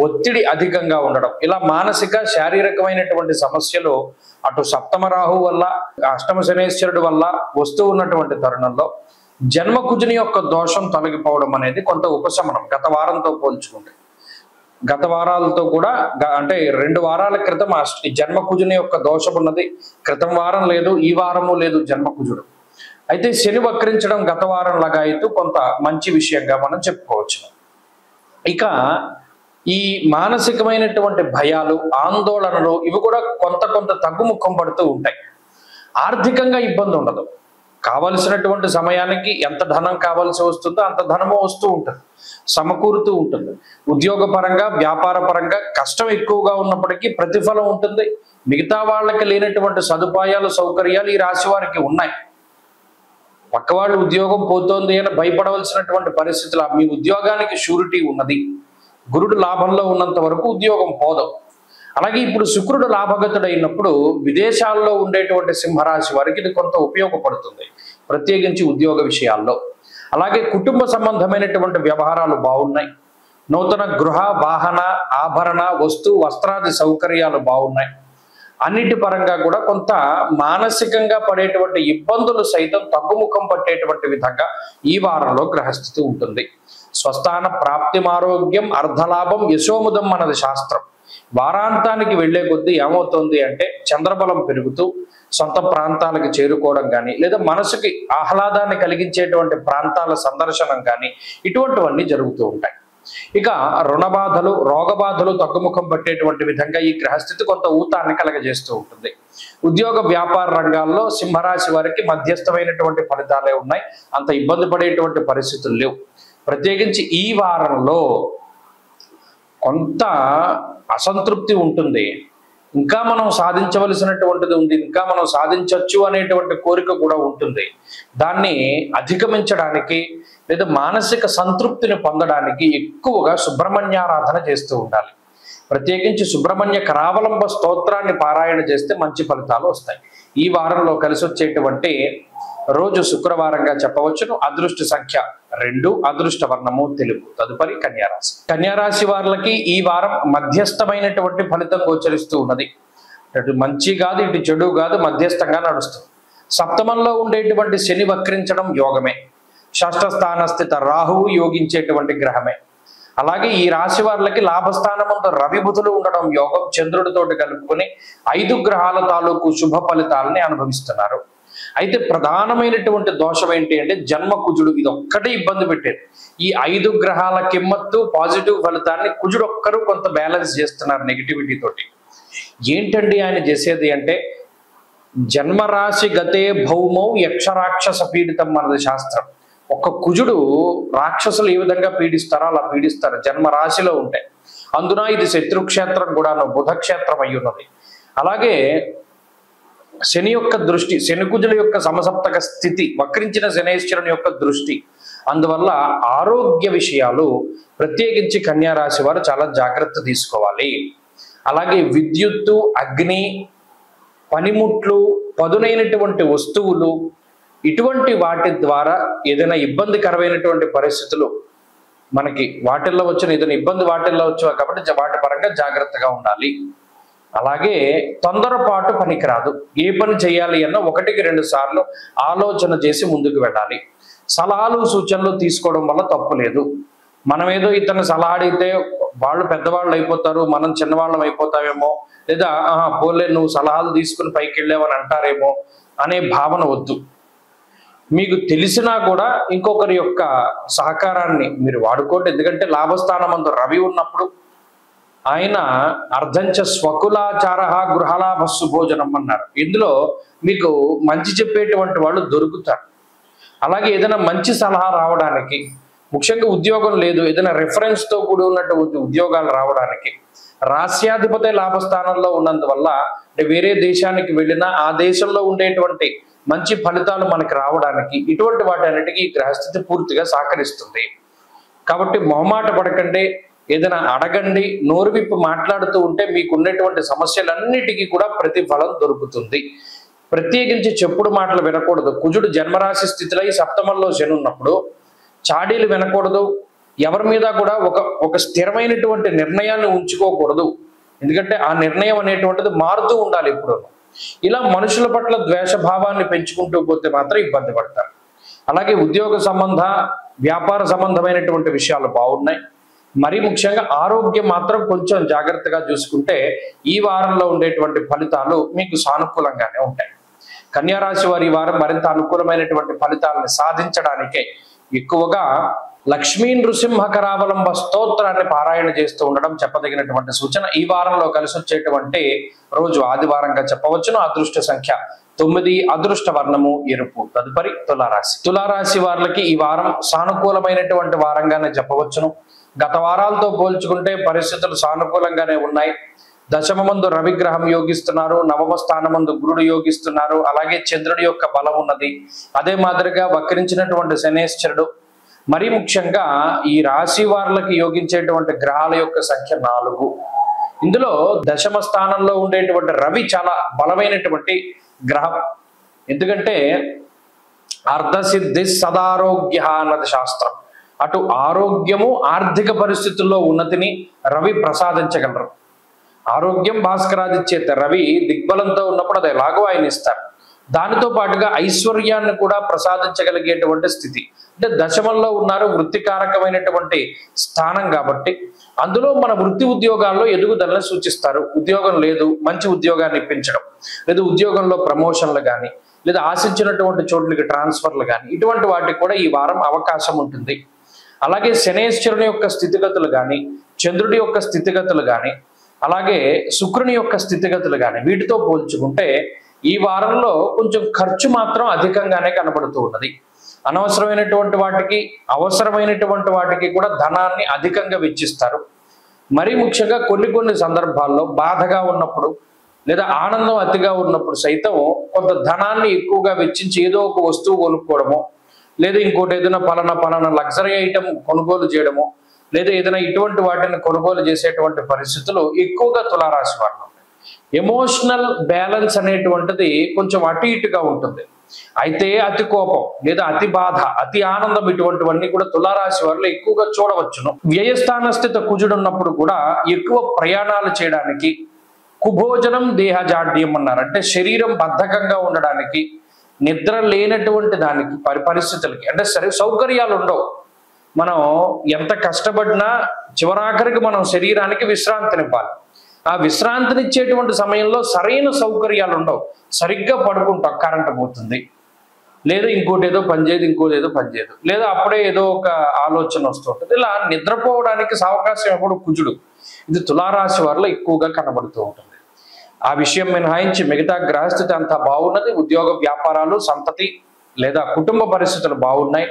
[SPEAKER 2] ఒత్తిడి అధికంగా ఉండడం, ఇలా మానసిక శారీరకమైనటువంటి సమస్యలు అటు సప్తమ రాహు వల్ల, అష్టమ శనేశ్వరుడు వల్ల వస్తూ ఉన్నటువంటి తరుణంలో జన్మకుజుని యొక్క దోషం తొలగిపోవడం అనేది కొంత ఉపశమనం. గత వారంతో పోల్చుకుంటే, గత వారాలతో కూడా అంటే 2 వారాల క్రితం జన్మకుజుని యొక్క దోషం ఉన్నది. క్రితం వారం లేదు, ఈ వారము లేదు జన్మకుజుడు. అయితే శని వక్రించడం గత వారం లాగా అయితే కొంత మంచి విషయంగా మనం చెప్పుకోవచ్చు. ఇక ఈ మానసికమైనటువంటి భయాలు, ఆందోళనలు ఇవి కూడా కొంత తగ్గుముఖం పడుతూ ఉంటాయి. ఆర్థికంగా ఇబ్బంది ఉండదు. కావలసినటువంటి సమయానికి ఎంత ధనం కావాల్సి వస్తుందో అంత ధనము వస్తూ ఉంటుంది, సమకూరుతూ ఉంటుంది. ఉద్యోగపరంగా, వ్యాపార పరంగా కష్టం ఎక్కువగా ఉన్నప్పటికీ ప్రతిఫలం ఉంటుంది. మిగతా వాళ్ళకి లేనటువంటి సదుపాయాలు, సౌకర్యాలు ఈ రాశి వారికి ఉన్నాయి. పక్కవాళ్ళు ఉద్యోగం పోతోంది అని భయపడవలసినటువంటి పరిస్థితులు, మీ ఉద్యోగానికి షూరిటీ ఉన్నది. గురుడు లాభంలో ఉన్నంత వరకు ఉద్యోగం పోదు. అలాగే ఇప్పుడు శుక్రుడు లాభగతుడైనప్పుడు విదేశాల్లో ఉండేటువంటి సింహరాశి వారికి ఇది కొంత ఉపయోగపడుతుంది, ప్రత్యేకించి ఉద్యోగ విషయాల్లో. అలాగే కుటుంబ సంబంధమైనటువంటి వ్యవహారాలు బాగున్నాయి. నూతన గృహ, వాహన, ఆభరణ, వస్తు, వస్త్రాది సౌకర్యాలు బాగున్నాయి. అన్నిటి పరంగా కూడా కొంత మానసికంగా పడేటువంటి ఇబ్బందులు సైతం తగ్గుముఖం పట్టేటువంటి విధంగా ఈ వారంలో గ్రహస్థితి ఉంటుంది. స్వస్థాన ప్రాప్తిమారోగ్యం అర్ధలాభం యశోముదం అన్నది శాస్త్రం. వారాంతానికి వెళ్లే కొద్దీ ఏమవుతుంది అంటే చంద్రబలం పెరుగుతూ సొంత ప్రాంతాలకు చేరుకోవడం కానీ, లేదా మనసుకి ఆహ్లాదాన్ని కలిగించేటువంటి ప్రాంతాల సందర్శనం కానీ, ఇటువంటివన్నీ జరుగుతూ ఉంటాయి. ఇక రుణ బాధలు, రోగ బాధలు తగ్గుముఖం పట్టేటువంటి విధంగా ఈ గ్రహస్థితి కొంత ఊతాన్ని కలగజేస్తూ ఉంటుంది. ఉద్యోగ వ్యాపార రంగాల్లో సింహరాశి వారికి మధ్యస్థమైనటువంటి ఫలితాలే ఉన్నాయి, అంత ఇబ్బంది పడేటువంటి పరిస్థితులు లేవు. ప్రత్యేకించి ఈ వారంలో కొంత అసంతృప్తి ఉంటుంది. ఇంకా మనం సాధించవలసినటువంటిది ఉంది, ఇంకా మనం సాధించవచ్చు అనేటువంటి కోరిక కూడా ఉంటుంది. దాన్ని అధిగమించడానికి లేదా మానసిక సంతృప్తిని పొందడానికి ఎక్కువగా సుబ్రహ్మణ్యారాధన చేస్తూ ఉండాలి. ప్రత్యేకించి సుబ్రహ్మణ్య కరావలంబ స్తోత్రాన్ని పారాయణ చేస్తే మంచి ఫలితాలు వస్తాయి. ఈ వారంలో కలిసి వచ్చేటువంటి రోజు శుక్రవారంగా చెప్పవచ్చును. అదృష్ట సంఖ్య 2, అదృష్ట వర్ణము తెలుపు. తదుపరి కన్యారాశి. కన్యారాశి వారికి ఈ వారం మధ్యస్థమైనటువంటి ఫలితం గోచరిస్తూ ఉన్నది. అటు మంచి కాదు, ఇటు చెడు కాదు, మధ్యస్థంగా నడుస్తుంది. సప్తమంలో ఉండేటువంటి శని వక్రించడం యోగమే. షష్ఠ స్థాన స్థిత రాహువు యోగించేటువంటి గ్రహమే. అలాగే ఈ రాశి వారికి లాభస్థానమంతో రవి బుధులు ఉండడం యోగం. చంద్రుడితోటి కలుపుకొని 5 గ్రహాల తాలూకు శుభ ఫలితాలని అనుభవిస్తున్నారు. అయితే ప్రధానమైనటువంటి దోషం ఏంటి అంటే జన్మ కుజుడు. ఇది ఒక్కటే ఇబ్బంది పెట్టేది. ఈ 5 గ్రహాల కిమ్మత్తు పాజిటివ్ ఫలితాన్ని కుజుడు ఒక్కరు కొంత బ్యాలెన్స్ చేస్తున్నారు నెగిటివిటీ తోటి. ఏంటండి ఆయన చేసేది అంటే జన్మరాశి గతే భౌమౌ యక్షరాక్షస పీడితం అన్నది శాస్త్రం. ఒక కుజుడు రాక్షసులు ఏ విధంగా పీడిస్తారో అలా పీడిస్తారు జన్మరాశిలో ఉంటాయి. అందున ఇది శత్రుక్షేత్రం కూడాను, బుధక్షేత్రం అయి ఉన్నది. అలాగే శని యొక్క దృష్టి, శని కుజుల యొక్క సమసప్తక స్థితి, వక్రించిన శనేశ్వరుని యొక్క దృష్టి. అందువల్ల ఆరోగ్య విషయాలు ప్రత్యేకించి కన్యారాశి వారు చాలా జాగ్రత్త తీసుకోవాలి. అలాగే విద్యుత్తు, అగ్ని, పనిముట్లు, పదునైనటువంటి వస్తువులు, ఇటువంటి వాటి ద్వారా ఏదైనా ఇబ్బందికరమైనటువంటి పరిస్థితులు మనకి వాటిల్లో వచ్చిన ఏదైనా ఇబ్బంది వాటిల్లో వచ్చాయి కాబట్టి వాటి పరంగా జాగ్రత్తగా ఉండాలి. అలాగే తొందరపాటు పనికిరాదు. ఏ పని చేయాలి అన్న 1-2 సార్లు ఆలోచన చేసి ముందుకు వెళ్ళాలి. సలహాలు సూచనలు తీసుకోవడం వల్ల తప్పు లేదు. మనం ఏదో ఇతను సలహా అడిగితే వాళ్ళు పెద్దవాళ్ళు అయిపోతారు, మనం చిన్నవాళ్ళం అయిపోతామేమో, లేదా పోలే నువ్వు సలహాలు తీసుకుని పైకి వెళ్ళావని అంటారేమో అనే భావన వద్దు. మీకు తెలిసినా కూడా ఇంకొకరి యొక్క సహకారాన్ని మీరు వాడుకోండి. ఎందుకంటే లాభస్థానమందు రవి ఉన్నప్పుడు ఆయన అర్ధంచ స్వకులాచార గృహలాభస్సు భోజనం అన్నారు. ఇందులో మీకు మంచి చెప్పేటువంటి వాళ్ళు దొరుకుతారు. అలాగే ఏదైనా మంచి సలహా రావడానికి, ముఖ్యంగా ఉద్యోగం లేదు ఏదైనా రెఫరెన్స్తో కూడి ఉన్నటువంటి ఉద్యోగాలు రావడానికి, రాస్యాధిపతి లాభస్థానంలో ఉన్నందువల్ల అంటే వేరే దేశానికి వెళ్ళినా ఆ దేశంలో ఉండేటువంటి మంచి ఫలితాలు మనకి రావడానికి ఇటువంటి వాటి అన్నిటికీ గ్రహస్థితి పూర్తిగా సహకరిస్తుంది. కాబట్టి మొహమాట పడకండి, ఏదైనా అడగండి, నోరు విప్పి మాట్లాడుతూ ఉంటే మీకు ఉన్నటువంటి సమస్యలన్నిటికీ కూడా ప్రతిఫలం దొరుకుతుంది. ప్రత్యేకించి చెప్పుడు మాటలు వినకూడదు. కుజుడు జన్మరాశి స్థితిలో ఈ సప్తమంలో శని ఉన్నప్పుడు చాడీలు వినకూడదు. ఎవరి మీద కూడా ఒక స్థిరమైనటువంటి నిర్ణయాన్ని ఉంచుకోకూడదు. ఎందుకంటే ఆ నిర్ణయం అనేటువంటిది మారుతూ ఉండాలి ఎప్పుడు. ఇలా మనుషుల పట్ల ద్వేషభావాన్ని పెంచుకుంటూ పోతే మాత్రం ఇబ్బంది పడతారు. అలాగే ఉద్యోగ సంబంధ, వ్యాపార సంబంధమైనటువంటి విషయాలు బాగున్నాయి. మరి ముఖ్యంగా ఆరోగ్యం మాత్రం కొంచెం జాగ్రత్తగా చూసుకుంటే ఈ వారంలో ఉండేటువంటి ఫలితాలు మీకు సానుకూలంగానే ఉంటాయి. కన్యారాశి వారి ఈ వారం మరింత అనుకూలమైనటువంటి ఫలితాలను సాధించడానికే ఎక్కువగా లక్ష్మీ నృసింహకరావలంబ స్తోత్రాన్ని పారాయణ చేస్తూ ఉండడం చెప్పదగినటువంటి సూచన. ఈ వారంలో కలిసి వచ్చేటువంటి రోజు ఆదివారంగా చెప్పవచ్చును. అదృష్ట సంఖ్య 9, అదృష్ట వర్ణము ఎరుపు. తదుపరి తులారాశి. తులారాశి వారికి ఈ వారం సానుకూలమైనటువంటి వారంగానే చెప్పవచ్చును. గత వారాలతో పోల్చుకుంటే పరిస్థితులు సానుకూలంగానే ఉన్నాయి. దశమమందు రవిగ్రహం యోగిస్తున్నారు, నవమ స్థానమందు గురుడు యోగిస్తున్నారు. అలాగే చంద్రుడి యొక్క బలం ఉన్నది. అదే మాదిరిగా వక్రించినటువంటి శనేశ్వరుడు. మరి ముఖ్యంగా ఈ రాశి వారులకి యోగించేటువంటి గ్రహాల యొక్క సంఖ్య 4. ఇందులో దశమ స్థానంలో ఉండేటువంటి రవి చాలా బలమైనటువంటి గ్రహం. ఎందుకంటే అర్ధసిద్ధి సదారోగ్య అన్నది శాస్త్రం. అటు ఆరోగ్యము, ఆర్థిక పరిస్థితుల్లో ఉన్నతిని రవి ప్రసాదించగలరు. ఆరోగ్యం భాస్కరాదిచ్చేత రవి దిగ్బలంతో ఉన్నప్పుడు అది ఎలాగో ఆయన ఇస్తారు. దానితో పాటుగా ఐశ్వర్యాన్ని కూడా ప్రసాదించగలిగేటువంటి స్థితి. అంటే దశమంలో ఉన్నారు, వృత్తికారకమైనటువంటి స్థానం కాబట్టి అందులో మన వృత్తి ఉద్యోగాల్లో ఎదుగుదలను సూచిస్తారు. ఉద్యోగం లేదు, మంచి ఉద్యోగాన్ని ఇప్పించడం, లేదా ఉద్యోగంలో ప్రమోషన్లు కానీ, లేదా ఆశించినటువంటి చోట్లకి ట్రాన్స్ఫర్లు కానీ, ఇటువంటి వాటికి కూడా ఈ వారం అవకాశం ఉంటుంది. అలాగే శనేశ్వరుని యొక్క స్థితిగతులు కానీ, చంద్రుడి యొక్క స్థితిగతులు కానీ, అలాగే శుక్రుని యొక్క స్థితిగతులు కానీ వీటితో పోల్చుకుంటే ఈ వారంలో కొంచెం ఖర్చు మాత్రం అధికంగానే కనబడుతూ ఉన్నది. అనవసరమైనటువంటి వాటికి, అవసరమైనటువంటి వాటికి కూడా ధనాన్ని అధికంగా వెచ్చిస్తారు. మరీ ముఖ్యంగా కొన్ని సందర్భాల్లో బాధగా ఉన్నప్పుడు,
[SPEAKER 3] లేదా ఆనందం అతిగా ఉన్నప్పుడు సైతం కొంత ధనాన్ని ఎక్కువగా వెచ్చించి ఏదో ఒక వస్తువు కొనుక్కోవడము, లేదా ఇంకోటి ఏదైనా పలానా లగ్జరీ ఐటమ్ కొనుగోలు చేయడము, లేదా ఏదైనా ఇటువంటి వాటిని కొనుగోలు చేసేటువంటి పరిస్థితులు ఎక్కువగా తులారాశి వారు. ఎమోషనల్ బ్యాలెన్స్ అనేటువంటిది కొంచెం అటు ఇటుగా ఉంటుంది. అయితే అతి కోపం లేదా అతి బాధ, అతి ఆనందం ఇటువంటివన్నీ కూడా తులారాశి వారిలో ఎక్కువగా చూడవచ్చును. వ్యయస్థాన స్థిత కుజుడు ఉన్నప్పుడు కూడా ఎక్కువ ప్రయాణాలు చేయడానికి, కుభోజనం దేహజాడ్యం అన్నారు, అంటే శరీరం బద్ధకంగా ఉండడానికి, నిద్ర లేనటువంటి దానికి పరిస్థితులకి, అంటే సౌకర్యాలు ఉండవు. మనం ఎంత కష్టపడినా చివరాఖరికి మనం శరీరానికి విశ్రాంతినివ్వాలి. ఆ విశ్రాంతినిచ్చేటువంటి సమయంలో సరైన సౌకర్యాలు ఉండవు. సరిగ్గా పడుకుంటాం, కరెంటు పోతుంది, లేదా ఇంకోటి ఏదో పనిచేయదు, ఇంకోటి ఏదో పనిచేయదు, లేదా అప్పుడే ఏదో ఒక ఆలోచన వస్తుంటుంది. ఇలా నిద్రపోవడానికి అవకాశం ఎప్పుడు కుజుడు. ఇది తులారాశి వారిలో ఎక్కువగా కనబడుతూ ఉంటుంది. ఆ విషయం మినహాయించి మిగతా గ్రహస్థితి అంతా బాగున్నది. ఉద్యోగ వ్యాపారాలు, సంతతి లేదా కుటుంబ పరిస్థితులు బాగున్నాయి.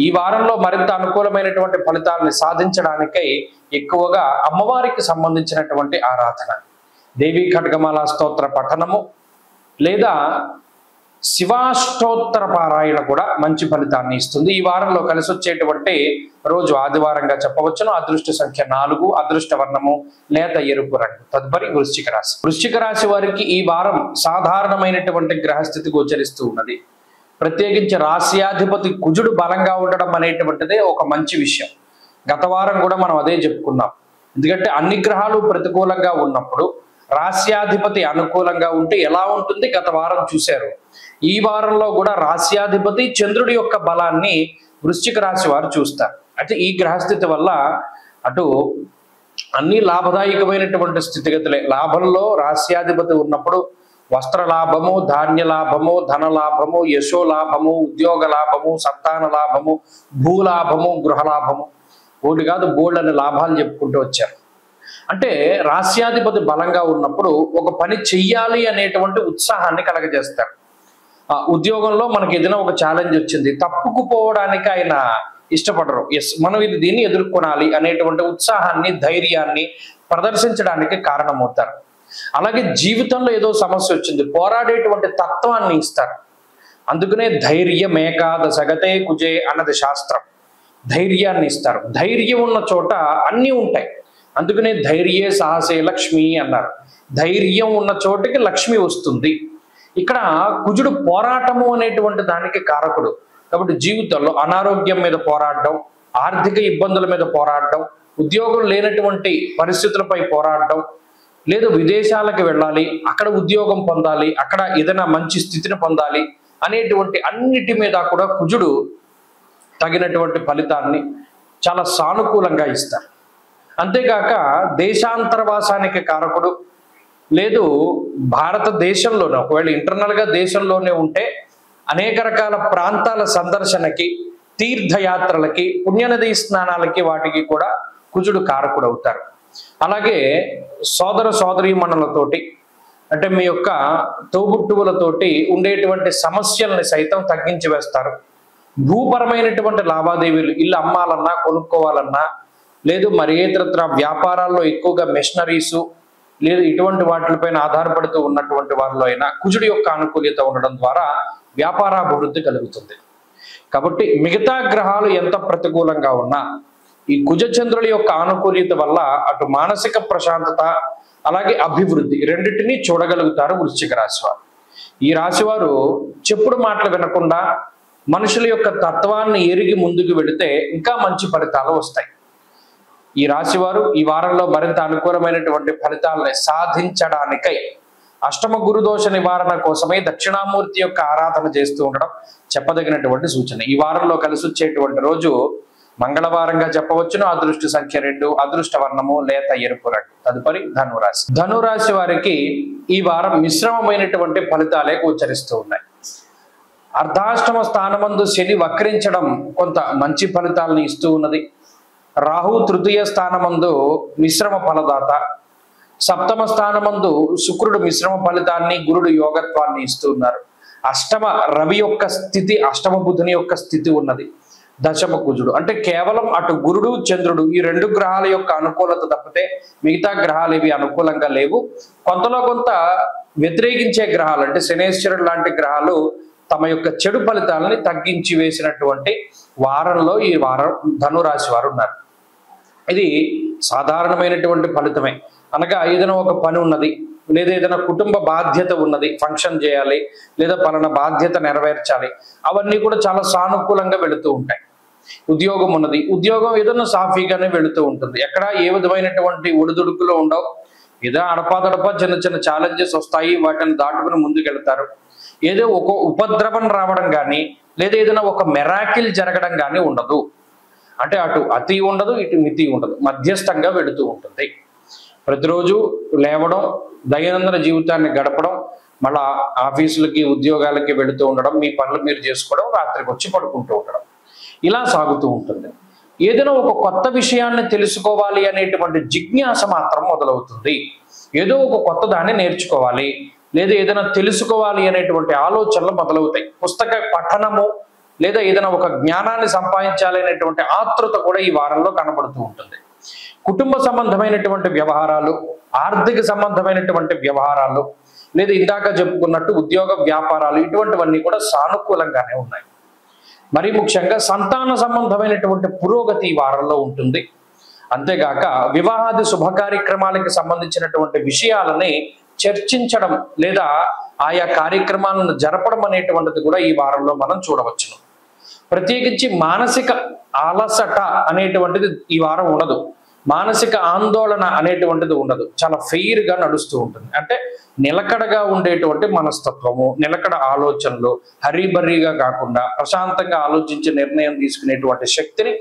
[SPEAKER 3] ఈ వారంలో మరింత అనుకూలమైనటువంటి ఫలితాలను సాధించడానికై ఎక్కువగా అమ్మవారికి సంబంధించినటువంటి ఆరాధన, దేవీ ఖడ్గమాల స్తోత్ర పఠనము లేదా శివాష్టోత్తర పారాయణ కూడా మంచి ఫలితాన్ని ఇస్తుంది. ఈ వారంలో కలిసి వచ్చేటువంటి రోజు ఆదివారంగా చెప్పవచ్చును. అదృష్ట సంఖ్య 4, అదృష్ట వర్ణము లేత ఎరుపు రంగు. తదుపరి వృశ్చిక రాశి. వృశ్చిక రాశి వారికి ఈ వారం సాధారణమైనటువంటి గ్రహస్థితి గోచరిస్తూ ఉన్నది. ప్రత్యేకించి రాశ్యాధిపతి కుజుడు బలంగా ఉండడం అనేటువంటిదే ఒక మంచి విషయం. గత వారం కూడా మనం అదే చెప్పుకున్నాం. ఎందుకంటే అన్ని గ్రహాలు ప్రతికూలంగా ఉన్నప్పుడు రాశ్యాధిపతి అనుకూలంగా ఉంటే ఎలా ఉంటుంది గత వారం చూశారు. ఈ వారంలో కూడా రాశ్యాధిపతి చంద్రుడి యొక్క బలాన్ని వృశ్చిక రాశి వారు చూస్తారు. అంటే ఈ గ్రహస్థితి వల్ల అటు అన్ని లాభదాయకమైనటువంటి స్థితిగతులే. లాభంలో రాశ్యాధిపతి ఉన్నప్పుడు వస్త్ర లాభము, ధాన్య లాభము, ధన లాభము, యశో లాభము, ఉద్యోగ లాభము, సంతాన లాభము, భూలాభము, గృహలాభము, ఒకటి కాదు బోల్డని లాభాలు చెప్పుకుంటూ వచ్చారు. అంటే రాశ్యాధిపతి బలంగా ఉన్నప్పుడు ఒక పని చెయ్యాలి అనేటువంటి ఉత్సాహాన్ని కలగజేస్తారు. ఉద్యోగంలో మనకి ఏదైనా ఒక ఛాలెంజ్ వచ్చింది, తప్పుకుపోవడానికి ఆయన ఇష్టపడరు. మనం దీన్ని ఎదుర్కొనాలి అనేటువంటి ఉత్సాహాన్ని, ధైర్యాన్ని ప్రదర్శించడానికి కారణమవుతారు. అలాగే జీవితంలో ఏదో సమస్య వచ్చింది, పోరాడేటువంటి తత్వాన్ని ఇస్తారు. అందుకనే ధైర్యం ఏకాదశగతే కుజే అన్నది శాస్త్రం. ధైర్యాన్ని ఇస్తారు. ధైర్యం ఉన్న చోట అన్నీ ఉంటాయి. అందుకనే ధైర్యే సాహసే లక్ష్మి అన్నారు. ధైర్యం ఉన్న చోటికి లక్ష్మి వస్తుంది. ఇక్కడ కుజుడు పోరాటము అనేటువంటి దానికి కారకుడు. కాబట్టి జీవితంలో అనారోగ్యం మీద పోరాడడం, ఆర్థిక ఇబ్బందుల మీద పోరాడడం, ఉద్యోగం లేనటువంటి పరిస్థితులపై పోరాడడం, లేదు విదేశాలకు వెళ్ళాలి, అక్కడ ఉద్యోగం పొందాలి, అక్కడ ఏదైనా మంచి స్థితిని పొందాలి అనేటువంటి అన్నిటి మీద కూడా కుజుడు తగినటువంటి ఫలితాన్ని చాలా సానుకూలంగా ఇస్తారు. అంతేకాక దేశాంతరవాసానికి కారకుడు. లేదు భారతదేశంలోనే ఒకవేళ ఇంటర్నల్గా దేశంలోనే ఉంటే అనేక రకాల ప్రాంతాల సందర్శనకి, తీర్థయాత్రలకి, పుణ్యనది స్నానాలకి వాటికి కూడా కుజుడు కారకుడు అవుతారు. అలాగే సోదర సోదరీమణులతోటి, అంటే మీ యొక్క తోబుట్టువులతోటి ఉండేటువంటి సమస్యల్ని సైతం తగ్గించి వేస్తారు. భూపరమైనటువంటి లావాదేవీలు, ఇల్లు అమ్మాలన్నా, కొనుక్కోవాలన్నా, లేదు మరి ఇతరత్ర వ్యాపారాల్లో ఎక్కువగా మెషినరీసు లేదు ఇటువంటి వాటిపైన ఆధారపడుతూ ఉన్నటువంటి వారిలో అయినా కుజుడి యొక్క అనుకూల్యత ఉండడం ద్వారా వ్యాపారాభివృద్ధి కలుగుతుంది. కాబట్టి మిగతా గ్రహాలు ఎంత ప్రతికూలంగా ఉన్నా ఈ కుజచంద్రుల యొక్క ఆనుకూల్యత వల్ల అటు మానసిక ప్రశాంతత అలాగే అభివృద్ధి రెండింటినీ చూడగలుగుతారు వృశ్చిక రాశి వారు. ఈ రాశివారు చెప్పుడు మాటలు వినకుండా మనుషుల యొక్క తత్వాన్ని ఎరిగి ముందుకు వెళితే ఇంకా మంచి ఫలితాలు వస్తాయి. ఈ రాశివారు ఈ వారంలో మరింత అనుకూలమైనటువంటి ఫలితాలని సాధించడానికై అష్టమ గురుదోష నివారణ కోసమై దక్షిణామూర్తి యొక్క ఆరాధన చేస్తూ ఉండడం చెప్పదగినటువంటి సూచన. ఈ వారంలో కలిసి వచ్చేటువంటి రోజు మంగళవారంగా చెప్పవచ్చును. అదృష్ట సంఖ్య 2, అదృష్ట వర్ణము లేత ఎరుపు రంగు. తదుపరి ధనురాశి. ధనురాశి వారికి ఈ వారం మిశ్రమమైనటువంటి ఫలితాలే గోచరిస్తూ ఉన్నాయి. అర్ధాష్టమ స్థానమందు శని వక్రించడం కొంత మంచి ఫలితాలను ఇస్తూ ఉన్నది. రాహు తృతీయ స్థానమందు మిశ్రమ ఫలదాత, సప్తమ స్థానమందు శుక్రుడు మిశ్రమ ఫలితాన్ని, గురుడు యోగత్వాన్ని ఇస్తున్నారు. అష్టమ రవి యొక్క స్థితి, అష్టమ బుధుని యొక్క స్థితి ఉన్నది. దశమ కుజుడు. అంటే కేవలం అటు గురుడు చంద్రుడు ఈ రెండు గ్రహాల యొక్క అనుకూలత తప్పితే మిగతా గ్రహాలు ఇవి అనుకూలంగా లేవు. కొంతలో కొంత వ్యతిరేకించే గ్రహాలు అంటే శనేశ్వరుడు లాంటి గ్రహాలు తమ యొక్క చెడు ఫలితాలని తగ్గించి వేసినటువంటి వారంలో ఈ వారం ధనురాశి వారు ఉన్నారు. ఇది సాధారణమైనటువంటి ఫలితమే. అనగా ఏదైనా ఒక పని ఉన్నది, లేదా ఏదైనా కుటుంబ బాధ్యత ఉన్నది, ఫంక్షన్ చేయాలి, లేదా పలానా బాధ్యత నెరవేర్చాలి, అవన్నీ కూడా చాలా సానుకూలంగా వెళుతూ ఉంటాయి. ఉద్యోగం ఉన్నది, ఉద్యోగం ఏదైనా సాఫీగానే వెళుతూ ఉంటుంది. ఎక్కడ ఏ విధమైనటువంటి ఒడిదుడుకులు ఉండవు. ఏదైనా అడపాదడపా చిన్న చిన్న ఛాలెంజెస్ వస్తాయి, వాటిని దాటుకుని ముందుకెళ్తారు. ఏదో ఒక ఉపద్రవం రావడం కానీ, లేదా ఏదైనా ఒక మెరాకిల్ జరగడం కానీ ఉండదు. అంటే అటు అతి ఉండదు, ఇటు మితి ఉండదు, మధ్యస్థంగా వెళుతూ ఉంటుంది. ప్రతిరోజు లేవడం, దైనందిన జీవితాన్ని గడపడం, మళ్ళా ఆఫీసులకి ఉద్యోగాలకి వెళుతూ ఉండడం, మీ పనులు మీరు చేసుకోవడం, రాత్రికి వచ్చి పడుకుంటూ ఉండడం, ఇలా సాగుతూ ఉంటుంది. ఏదైనా ఒక కొత్త విషయాన్ని తెలుసుకోవాలి అనేటువంటి జిజ్ఞాస మాత్రం మొదలవుతుంది. ఏదో ఒక కొత్త దాన్ని నేర్చుకోవాలి, లేదా ఏదైనా తెలుసుకోవాలి అనేటువంటి ఆలోచనలు మొదలవుతాయి. పుస్తక పఠనము లేదా ఏదైనా ఒక జ్ఞానాన్ని సంపాదించాలి అనేటువంటి ఆతృత కూడా ఈ వారంలో కనబడుతూ ఉంటుంది. కుటుంబ సంబంధమైనటువంటి వ్యవహారాలు, ఆర్థిక సంబంధమైనటువంటి వ్యవహారాలు, లేదా ఇందాక చెప్పుకున్నట్టు ఉద్యోగ వ్యాపారాలు, ఇటువంటివన్నీ కూడా సానుకూలంగానే ఉన్నాయి. మరి ముఖ్యంగా సంతాన సంబంధమైనటువంటి పురోగతి ఈ వారంలో ఉంటుంది. అంతేగాక వివాహాది శుభ కార్యక్రమాలకు సంబంధించినటువంటి విషయాలని చర్చించడం లేదా ఆయా కార్యక్రమాలను జరపడం అనేటువంటిది కూడా ఈ వారంలో మనం చూడవచ్చును. ప్రత్యేకించి మానసిక అలసట అనేటువంటిది ఈ వారం ఉండదు. మానసిక ఆందోళన అనేటువంటిది ఉండదు. చాలా ఫెయిర్గా నడుస్తూ ఉంటుంది. అంటే నిలకడగా ఉండేటువంటి మనస్తత్వము, నిలకడ ఆలోచనలు, హరీబరీగా కాకుండా ప్రశాంతంగా ఆలోచించి నిర్ణయం తీసుకునేటువంటి శక్తిని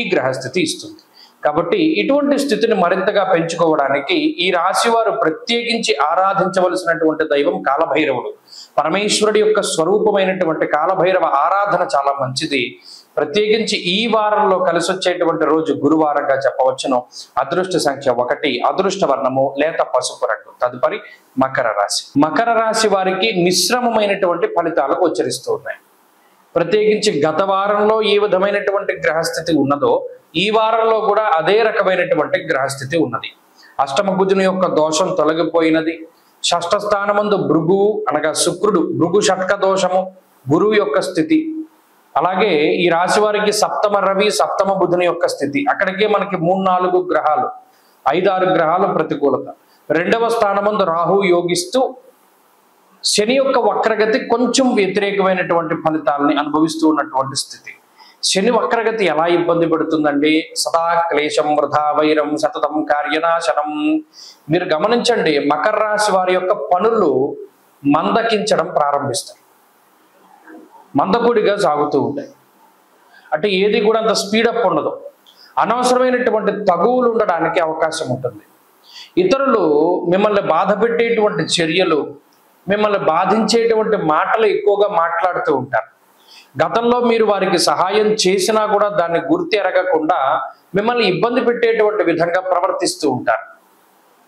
[SPEAKER 3] ఈ గ్రహస్థితి ఇస్తుంది. కాబట్టి ఇటువంటి స్థితిని మరింతగా పెంచుకోవడానికి ఈ రాశి వారు ప్రత్యేకించి ఆరాధించవలసినటువంటి దైవం కాలభైరవుడు. పరమేశ్వరుడి యొక్క స్వరూపమైనటువంటి కాలభైరవ ఆరాధన చాలా మంచిది. ప్రత్యేకించి ఈ వారంలో కలిసి వచ్చేటువంటి రోజు గురువారంగా చెప్పవచ్చును. అదృష్ట సంఖ్య 1, అదృష్ట వర్ణము లేత పసుపు రంగు. తదుపరి మకర రాశి. మకర రాశి వారికి మిశ్రమమైనటువంటి ఫలితాలు గోచరిస్తూ ఉన్నాయి. ప్రత్యేకించి గత వారంలో ఏ విధమైనటువంటి గ్రహస్థితి ఉన్నదో ఈ వారంలో కూడా అదే రకమైనటువంటి గ్రహస్థితి ఉన్నది. అష్టమ కుజుని యొక్క దోషం తొలగిపోయినది. షష్ఠ స్థానమందు భృగు అనగా శుక్రుడు, భృగు షట్క దోషము, గురువు యొక్క స్థితి. అలాగే ఈ రాశి వారికి సప్తమ రవి, సప్తమ బుధుని యొక్క స్థితి. అక్కడికే మనకి 3-4 గ్రహాలు, 5-6 గ్రహాలు ప్రతికూలత. రెండవ స్థానమందు రాహు యోగిస్తూ శని యొక్క వక్రగతి కొంచెం వ్యతిరేకమైనటువంటి ఫలితాలని అనుభవిస్తూ ఉన్నటువంటి స్థితి. శని వక్రగతి ఎలా ఇబ్బంది పెడుతుందండి? సదా క్లేశం వృధా వైరం సతతం కార్యనాశనం. మీరు గమనించండి, మకర రాశి వారి యొక్క పనులు మందకించడం ప్రారంభిస్తాయి, మందకొడిగా సాగుతూ ఉంటాయి. అంటే ఏది కూడా అంత స్పీడప్ ఉండదు. అనవసరమైనటువంటి తగువులు ఉండడానికి అవకాశం ఉంటుంది. ఇతరులు మిమ్మల్ని బాధ పెట్టేటువంటి చర్యలు, మిమ్మల్ని బాధించేటువంటి మాటలు ఎక్కువగా మాట్లాడుతూ ఉంటారు. గతంలో మీరు వారికి సహాయం చేసినా కూడా దాన్ని గుర్తెరగకుండా మిమ్మల్ని ఇబ్బంది పెట్టేటువంటి విధంగా ప్రవర్తిస్తూ ఉంటారు.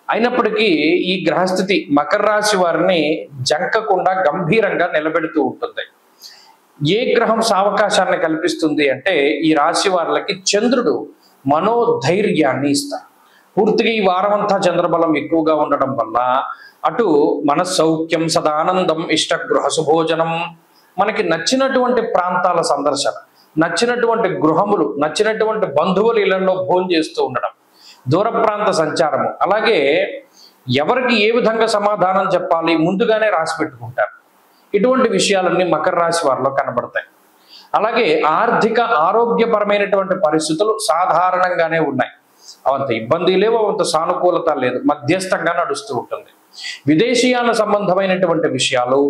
[SPEAKER 3] అయినప్పటికీ ఈ గ్రహస్థితి మకర రాశి వారిని జంకకుండా గంభీరంగా నిలబెడుతూ ఉంటుంది. ఏ గ్రహం సావకాశాన్ని కల్పిస్తుంది అంటే ఈ రాశి వారికి చంద్రుడు మనోధైర్యాన్ని ఇస్తారు. పూర్తిగా ఈ వారం అంతా చంద్రబలం ఎక్కువగా ఉండడం వల్ల అటు మనస్సౌఖ్యం సదానందం ఇష్ట గృహ సుభోజనం, మనకి నచ్చినటువంటి ప్రాంతాల సందర్శన, నచ్చినటువంటి గృహములు, నచ్చినటువంటి బంధువుల ఇళ్లలో భోజనం చేస్తూ ఉండడం, దూర ప్రాంత సంచారము, అలాగే ఎవరికి ఏ విధంగా సమాధానం చెప్పాలి ముందుగానే రాసి పెట్టుకుంటారు. ఇటువంటి విషయాలన్నీ మకర రాశి వారిలో కనబడతాయి. అలాగే ఆర్థిక ఆరోగ్యపరమైనటువంటి పరిస్థితులు సాధారణంగానే ఉన్నాయి. అవంత ఇబ్బంది లేవు, అవంత సానుకూలత లేదు, మధ్యస్థంగా నడుస్తూ ఉంటుంది. విదేశీయాల సంబంధమైనటువంటి విషయాలు,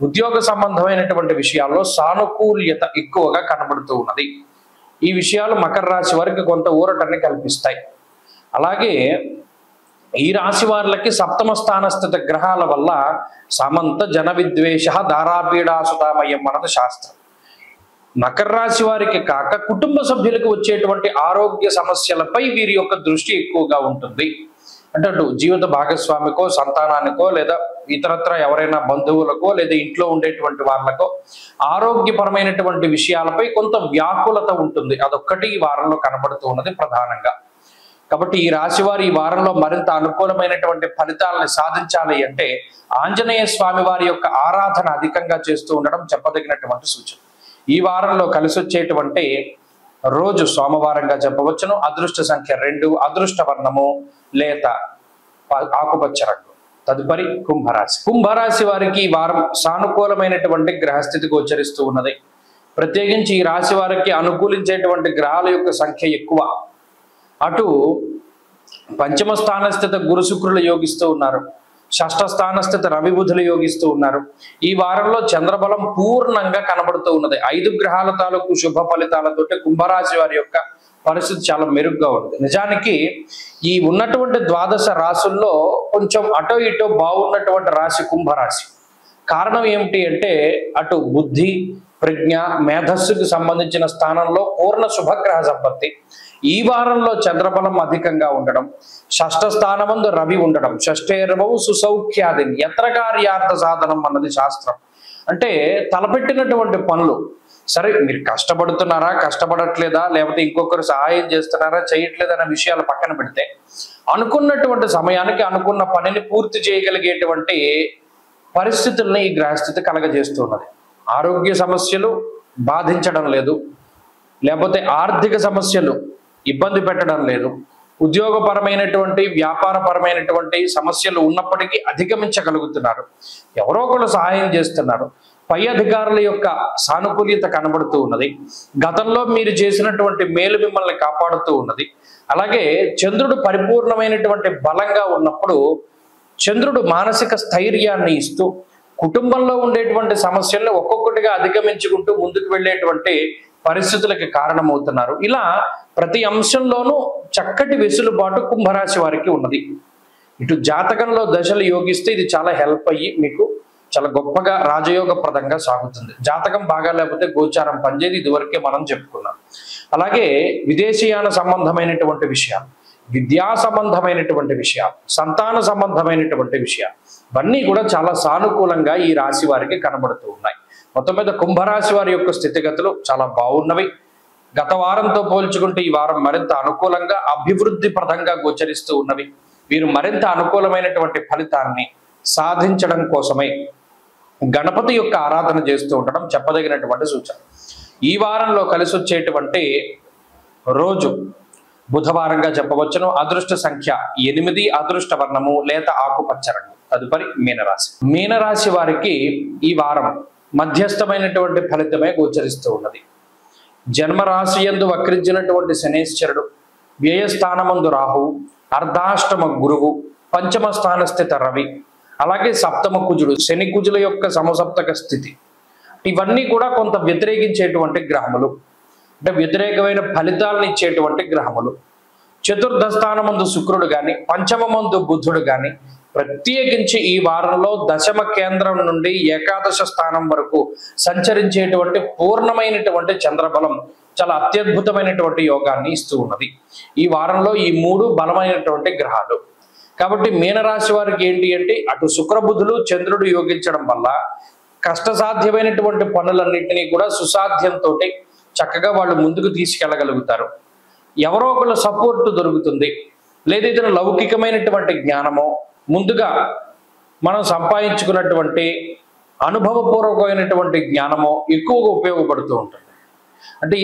[SPEAKER 3] ఉద్యోగ సంబంధమైనటువంటి విషయాల్లో సానుకూల్యత ఎక్కువగా కనబడుతూ ఉన్నది. ఈ విషయాలు మకర రాశి వారికి కొంత ఊరటని కల్పిస్తాయి. అలాగే ఈ రాశి వారికి సప్తమ స్థానస్థిత గ్రహాల వల్ల సమంత జన విద్వేష దారాపీడాసుతామయం అన్నది శాస్త్రం. మకర రాశి వారికి కాక కుటుంబ సభ్యులకు వచ్చేటువంటి ఆరోగ్య సమస్యలపై వీరి యొక్క దృష్టి ఎక్కువగా ఉంటుంది. అంటే అటు జీవిత భాగస్వామికో, సంతానానికో, లేదా ఇతరత్ర ఎవరైనా బంధువులకో, లేదా ఇంట్లో ఉండేటువంటి వాళ్ళకో ఆరోగ్యపరమైనటువంటి విషయాలపై కొంత వ్యాకులత ఉంటుంది. అదొక్కటి ఈ వారంలో కనబడుతూ ఉన్నది ప్రధానంగా. కాబట్టి ఈ రాశి వారు ఈ వారంలో మరింత అనుకూలమైనటువంటి ఫలితాలను సాధించాలి అంటే ఆంజనేయ స్వామి వారి యొక్క ఆరాధన అధికంగా చేస్తూ ఉండడం చెప్పదగినటువంటి సూచన. ఈ వారంలో కలిసి వచ్చేటువంటి రోజు సోమవారంగా చెప్పవచ్చును. అదృష్ట సంఖ్య 2, అదృష్ట వర్ణము లేత ఆకుపచ్చ రంగు. తదుపరి కుంభరాశి. కుంభరాశి వారికి ఈ వారం సానుకూలమైనటువంటి గ్రహస్థితి గోచరిస్తూ ఉన్నది. ప్రత్యేకించి ఈ రాశి వారికి అనుకూలించేటువంటి గ్రహాల యొక్క సంఖ్య ఎక్కువ. అటు పంచమ స్థానస్థిత గురు శుక్రులు యోగిస్తూ ఉన్నారు, షష్ఠ స్థానస్థిత రవి బుధులు యోగిస్తూ ఉన్నారు. ఈ వారంలో చంద్రబలం పూర్ణంగా కనబడుతూ ఉన్నది. 5 గ్రహాల తాలూకు శుభ ఫలితాలతోటి కుంభరాశి వారి యొక్క పరిస్థితి చాలా మెరుగ్గా ఉంది. నిజానికి ఈ ఉన్నటువంటి 12 రాశుల్లో కొంచెం అటో ఇటో బాగున్నటువంటి రాశి కుంభరాశి. కారణం ఏమిటి అంటే అటు బుద్ధి, ప్రజ్ఞ, మేధస్సుకు సంబంధించిన స్థానంలో పూర్ణ శుభగ్రహ సంపత్తి, ఈ వారంలో చంద్రబలం అధికంగా ఉండడం, షష్ఠ స్థానమందు రవి ఉండడం, షష్ఠేరవవు సుసౌఖ్యాదిని యత్ర కార్యార్థ సాధనం అన్నది శాస్త్రం. అంటే తలపెట్టినటువంటి పనులు, సరే మీరు కష్టపడుతున్నారా, కష్టపడట్లేదా, లేకపోతే ఇంకొకరు సహాయం చేస్తున్నారా, చేయట్లేదా అనే విషయాలు పక్కన పెడితే అనుకున్నటువంటి సమయానికి అనుకున్న పనిని పూర్తి చేయగలిగేటువంటి పరిస్థితుల్ని ఈ గ్రహస్థితి కలగజేస్తున్నది. ఆరోగ్య సమస్యలు బాధించడం లేదు, లేకపోతే ఆర్థిక సమస్యలు ఇబ్బంది పెట్టడం లేదు, ఉద్యోగపరమైనటువంటి వ్యాపారపరమైనటువంటి సమస్యలు ఉన్నప్పటికీ అధిగమించగలుగుతున్నారు, ఎవరో ఒకరు సహాయం చేస్తున్నారు, పై అధికారుల యొక్క సానుకూల్యత కనబడుతూ ఉన్నది, గతంలో మీరు చేసినటువంటి మేలు మిమ్మల్ని కాపాడుతూ ఉన్నది. అలాగే చంద్రుడు పరిపూర్ణమైనటువంటి బలంగా ఉన్నప్పుడు చంద్రుడు మానసిక స్థైర్యాన్ని ఇస్తూ కుటుంబంలో ఉండేటువంటి సమస్యలను ఒక్కొక్కటిగా అధిగమించుకుంటూ ముందుకు వెళ్ళేటువంటి పరిస్థితులకి కారణమవుతున్నారు. ఇలా ప్రతి అంశంలోనూ చక్కటి వెసులుబాటు కుంభరాశి వారికి ఉన్నది. ఇటు జాతకంలో దశలు యోగిస్తే ఇది చాలా హెల్ప్ అయ్యి మీకు చాలా గొప్పగా రాజయోగప్రదంగా సాగుతుంది. జాతకం బాగా లేకపోతే గోచారం పనిచేది, ఇదివరకే మనం చెప్పుకున్నాం. అలాగే విదేశీయాన సంబంధమైనటువంటి విషయాలు, విద్యా సంబంధమైనటువంటి విషయాలు, సంతాన సంబంధమైనటువంటి విషయాలు ఇవన్నీ కూడా చాలా సానుకూలంగా ఈ రాశి వారికి కనబడుతూ ఉన్నాయి. మొత్తం మీద కుంభరాశి వారి యొక్క స్థితిగతులు చాలా బాగున్నవి. గత వారంతో పోల్చుకుంటే ఈ వారం మరింత అనుకూలంగా అభివృద్ధి ప్రదంగా గోచరిస్తూ ఉన్నవి. వీరు మరింత అనుకూలమైనటువంటి ఫలితాన్ని సాధించడం కోసమై గణపతి యొక్క ఆరాధన చేస్తూ ఉండడం చెప్పదగినటువంటి సూచన. ఈ వారంలో కలిసి వచ్చేటువంటి రోజు బుధవారంగా చెప్పవచ్చును. అదృష్ట సంఖ్య 8, అదృష్ట వర్ణము లేత ఆకుపచ్చ రంగు. తదుపరి మీనరాశి. మీనరాశి వారికి ఈ వారం మధ్యస్థమైనటువంటి ఫలితమే గోచరిస్తూ ఉన్నది. జన్మరాశి యందు వక్రించినటువంటి శనేశ్వరుడు, వ్యయస్థానమందు రాహువు, అర్ధాష్టమ గురువు, పంచమ స్థాన స్థిత రవి, అలాగే సప్తమ కుజుడు, శని కుజుల యొక్క సమసప్తక స్థితి, ఇవన్నీ కూడా కొంత వ్యతిరేకించేటువంటి గ్రహములు, అంటే వ్యతిరేకమైన ఫలితాలను ఇచ్చేటువంటి గ్రహములు. చతుర్థ స్థానమందు శుక్రుడు కానీ, పంచమమందు బుధుడు కానీ, ప్రత్యేకించి ఈ వారంలో దశమ కేంద్రం నుండి ఏకాదశ స్థానం వరకు సంచరించేటువంటి పూర్ణమైనటువంటి చంద్రబలం చాలా అత్యద్భుతమైనటువంటి యోగాన్ని ఇస్తూ ఉన్నది. ఈ వారంలో ఈ 3 బలమైనటువంటి గ్రహాలు. కాబట్టి మీనరాశి వారికి ఏంటి అంటే అటు శుక్రబుధులు చంద్రుడు యోగించడం వల్ల కష్టసాధ్యమైనటువంటి పనులన్నింటినీ కూడా సుసాధ్యంతో చక్కగా వాళ్ళు ముందుకు తీసుకెళ్ళగలుగుతారు. ఎవరో ఒకళ్ళ సపోర్ట్ దొరుకుతుంది, లేదా ఇతను లౌకికమైనటువంటి జ్ఞానమో ముందుగా మనం సంపాదించుకున్నటువంటి అనుభవపూర్వకమైనటువంటి జ్ఞానమో ఎక్కువగా ఉపయోగపడుతూ ఉంటుంది. అంటే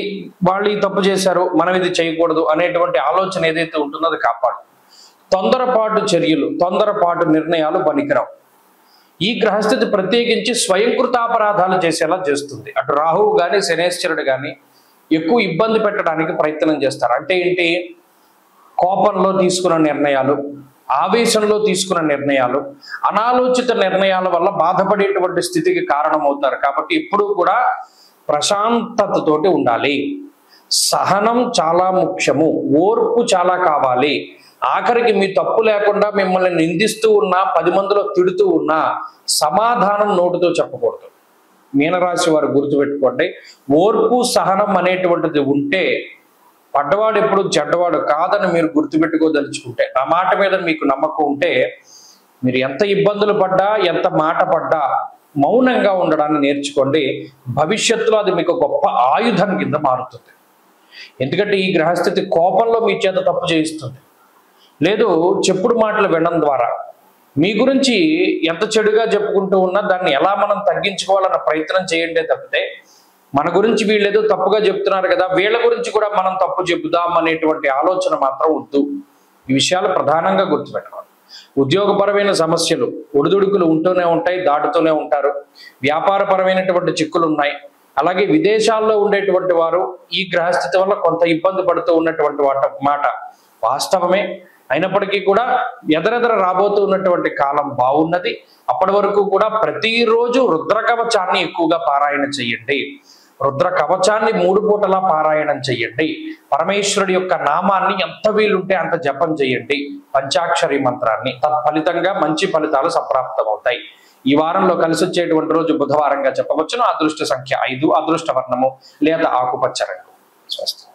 [SPEAKER 3] వాళ్ళు ఈ తప్పు చేశారు, మనం ఇది చేయకూడదు అనేటువంటి ఆలోచన ఏదైతే ఉంటుందో అది కాపాడు. తొందరపాటు చర్యలు, తొందరపాటు నిర్ణయాలు పనికిరావు. ఈ గ్రహస్థితి ప్రత్యేకించి స్వయంకృతాపరాధాలు చేసేలా చేస్తుంది. అటు రాహువు కానీ శనేశ్వరుడు కానీ ఎక్కువ ఇబ్బంది పెట్టడానికి ప్రయత్నం చేస్తారు. అంటే ఏంటి, కోపంలో తీసుకున్న నిర్ణయాలు, ఆవేశంలో తీసుకున్న నిర్ణయాలు, అనాలోచిత నిర్ణయాల వల్ల బాధపడేటువంటి స్థితికి కారణమవుతారు. కాబట్టి ఎప్పుడూ కూడా ప్రశాంతతతోటి ఉండాలి. సహనం చాలా ముఖ్యము, ఓర్పు చాలా కావాలి. ఆఖరికి మీ తప్పు లేకుండా మిమ్మల్ని నిందిస్తూ ఉన్నా, 10 మందిలో తిడుతూ ఉన్నా సమాధానం నోటితో చెప్పకూడదు. మీనరాశి వారు గుర్తుపెట్టుకోండి, ఓర్పు సహనం అనేటువంటిది ఉంటే పడ్డవాడు ఎప్పుడు చెడ్డవాడు కాదని మీరు గుర్తుపెట్టుకోదలుచుకుంటే, ఆ మాట మీద మీకు నమ్మకం ఉంటే, మీరు ఎంత ఇబ్బందులు పడ్డా, ఎంత మాట పడ్డా మౌనంగా ఉండడాన్ని నేర్చుకోండి. భవిష్యత్తులో అది మీకు గొప్ప ఆయుధం కింద మారుతుంది. ఎందుకంటే ఈ గ్రహస్థితి కోపంలో మీ చేత తప్పు చేయిస్తుంది. లేదు, చెప్పుడు మాటలు వినడం ద్వారా మీ గురించి ఎంత చెడుగా చెప్పుకుంటూ ఉన్నా దాన్ని ఎలా మనం తగ్గించుకోవాలన్న ప్రయత్నం చేయండి తప్పితే, మన గురించి వీళ్ళు ఏదో తప్పుగా చెప్తున్నారు కదా, వీళ్ళ గురించి కూడా మనం తప్పు చెబుదాం అనేటువంటి ఆలోచన మాత్రం వద్దు. ఈ విషయాలు ప్రధానంగా గుర్తుపెట్టుకోండి. ఉద్యోగపరమైన సమస్యలు ఒడిదుడుకులు ఉంటూనే ఉంటాయి, దాటుతూనే ఉంటారు. వ్యాపారపరమైనటువంటి చిక్కులు ఉన్నాయి. అలాగే విదేశాల్లో ఉండేటువంటి వారు ఈ గ్రహస్థితి వల్ల కొంత ఇబ్బంది పడుతూ ఉన్నటువంటి మాట వాస్తవమే. అయినప్పటికీ కూడా ఎదరెదర రాబోతూ ఉన్నటువంటి కాలం బాగున్నది. అప్పటి వరకు కూడా ప్రతిరోజు రుద్ర కవచాన్ని ఎక్కువగా పారాయణ చెయ్యండి. రుద్ర కవచాన్ని 3 పూటలా పారాయణం చెయ్యండి. పరమేశ్వరుడి యొక్క నామాన్ని ఎంత వీలుంటే అంత జపం చేయండి, పంచాక్షరి మంత్రాన్ని. తత్ఫలితంగా మంచి ఫలితాలు సంప్రాప్తమవుతాయి. ఈ వారంలో కలిసి వచ్చేటువంటి రోజు బుధవారంగా చెప్పవచ్చును. అదృష్ట సంఖ్య 5, అదృష్ట వర్ణము లేత ఆకుపచ్చ రంగు. స్వస్తి.